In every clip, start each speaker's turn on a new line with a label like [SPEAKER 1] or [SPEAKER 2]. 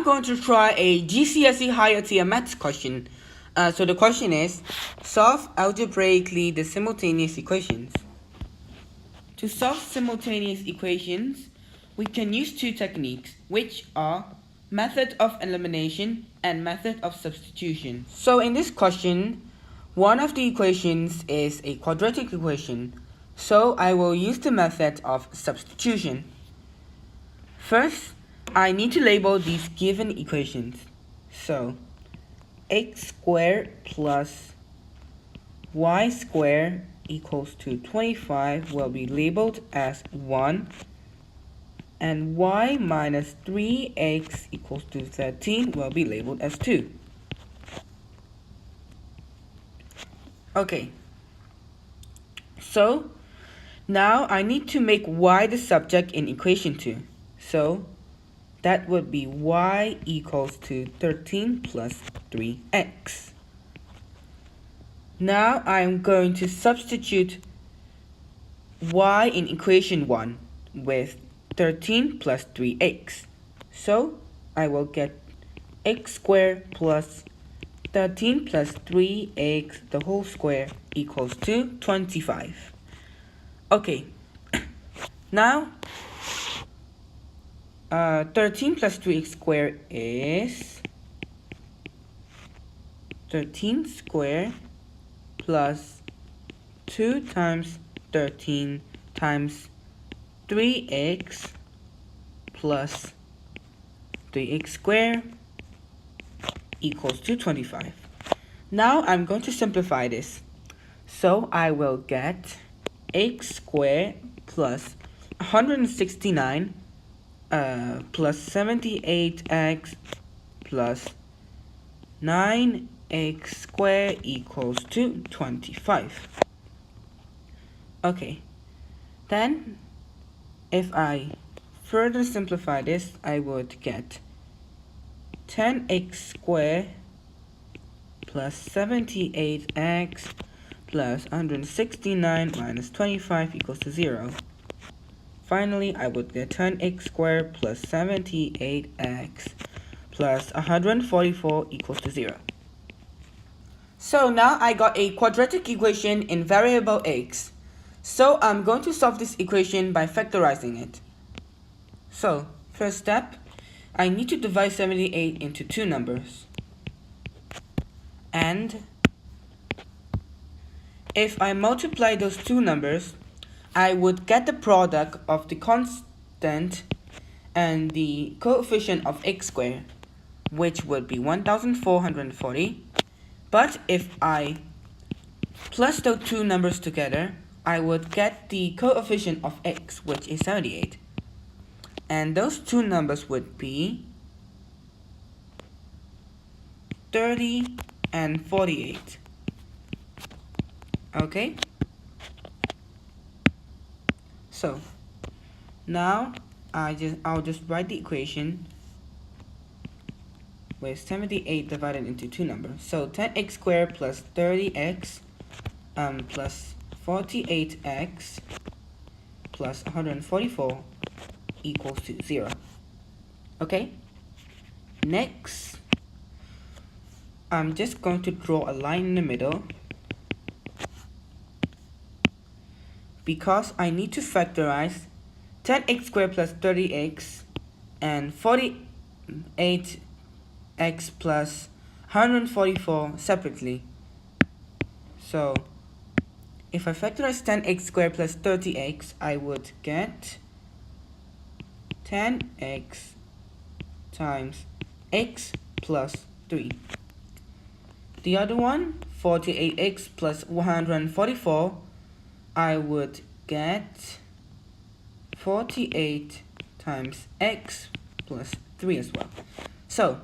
[SPEAKER 1] going to try a GCSE Higher-tier Maths question. So the question is, solve algebraically the simultaneous equations. To solve simultaneous equations, we can use two techniques, which are method of elimination and method of substitution. So in this question, one of the equations is a quadratic equation, so I will use the method of substitution. First, I need to label these given equations. So, x squared plus y squared equals to 25 will be labeled as 1, and y minus 3x equals to 13 will be labeled as 2. Okay, so now I need to make y the subject in equation 2. So that would be y equals to 13 plus 3x. Now I'm going to substitute y in equation 1 with 13 plus 3x. So I will get x squared plus 13 plus 3x the whole square equals to 25. Okay, now 13 plus 3x squared is 13 squared plus 2 times 13 times 3x plus 3x squared equals to 25. Now I'm going to simplify this. So I will get x squared plus 169 plus 78x plus 9x squared equals to 25. Okay, then if I further simplify this, I would get 10x squared plus 78x plus 169 minus 25 equals to 0. Finally, I would get 10x squared plus 78x plus 144 equals to 0. So now I got a quadratic equation in variable x. So I'm going to solve this equation by factorizing it. So, first step, I need to divide 78 into two numbers. And if I multiply those two numbers, I would get the product of the constant and the coefficient of x squared, which would be 1440. But if I plus those two numbers together, I would get the coefficient of x, which is 78. And those two numbers would be 30 and 48. Okay? So now I'll just write the equation with 78 divided into two numbers. So 10x squared plus 30x plus 48x plus 144 equals to 0. Okay? Next, I'm just going to draw a line in the middle because I need to factorize 10x squared plus 30x and 48x plus 144 separately. So if I factorize 10x squared plus 30x, I would get 10x times x plus 3. The other one, 48x plus 144, I would get 48 times x plus 3 as well. So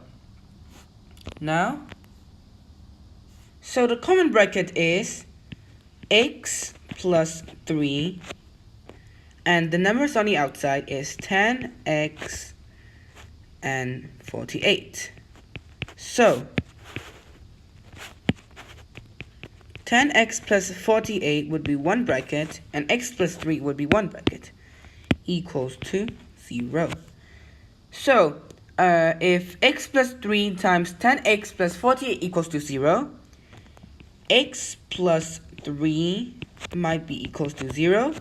[SPEAKER 1] now, so the common bracket is x plus 3, and the numbers on the outside is 10x and 48. So 10x plus 48 would be one bracket, and x plus 3 would be one bracket, equals to 0. So if x plus 3 times 10x plus 48 equals to 0, x plus 3 might be equals to 0,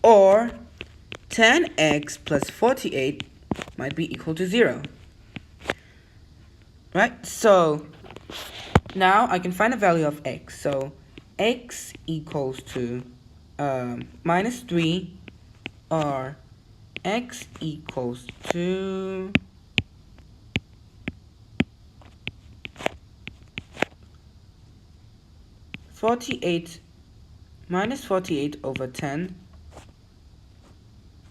[SPEAKER 1] or 10x plus 48 might be equal to 0. Right? So now I can find the value of x. So x equals to minus 3, or x equals to minus 48 over 10,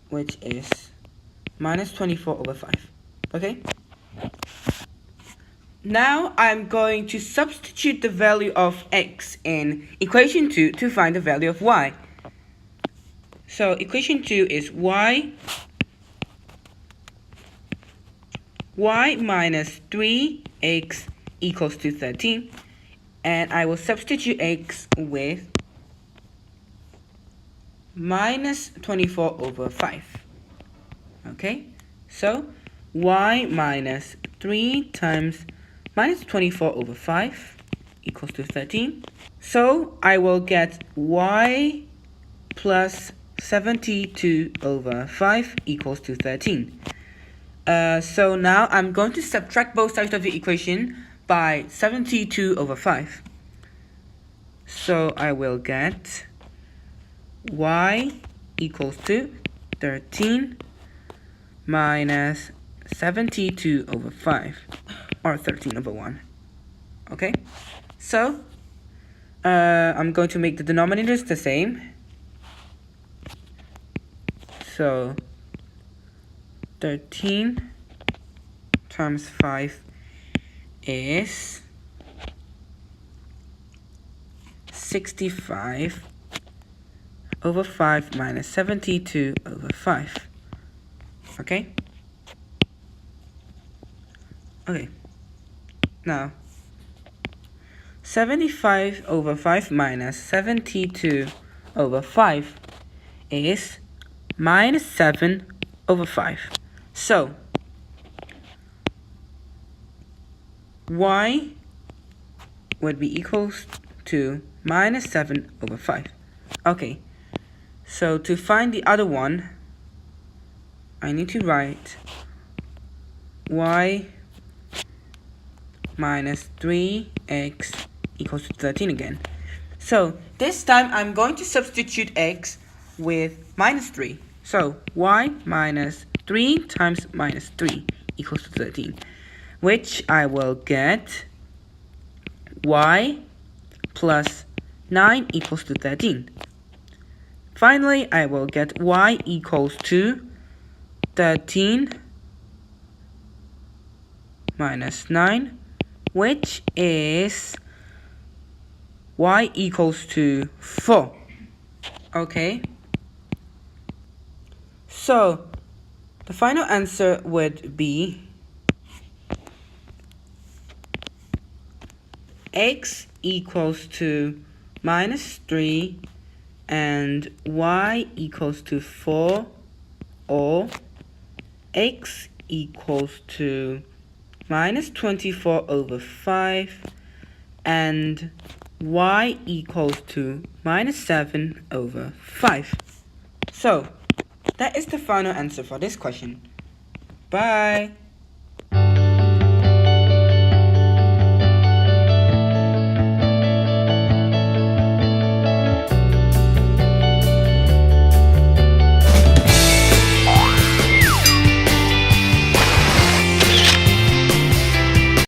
[SPEAKER 1] which is minus 24 over 5. Okay? Now I'm going to substitute the value of x in equation 2 to find the value of y. So equation 2 is y minus 3x equals to 13. And I will substitute x with minus 24 over 5. Okay? So y minus 3 times minus 24 over 5 equals to 13. So I will get y plus 72 over 5 equals to 13. So now I'm going to subtract both sides of the equation by 72 over 5. So I will get y equals to 13 minus 72 over 5, or 13 over 1. Okay? So I'm going to make the denominators the same. So 13 times 5 is 65 over 5 minus 72 over 5. Okay? Okay. Now, 75 over 5 minus 72 over 5 is minus 7 over 5. So, y would be equals to minus 7 over 5. Okay, so to find the other one, I need to write y minus 3x equals to 13 again. So this time I'm going to substitute x with minus 3. So y minus 3 times minus 3 equals to 13, which I will get y plus 9 equals to 13. Finally, I will get y equals to 13 minus 9, which is y equals to 4. Okay. So, the final answer would be x equals to minus 3 and y equals to 4, or x equals to minus 24 over 5 and y equals to minus 7 over 5. So, that is the final answer for this question. Bye!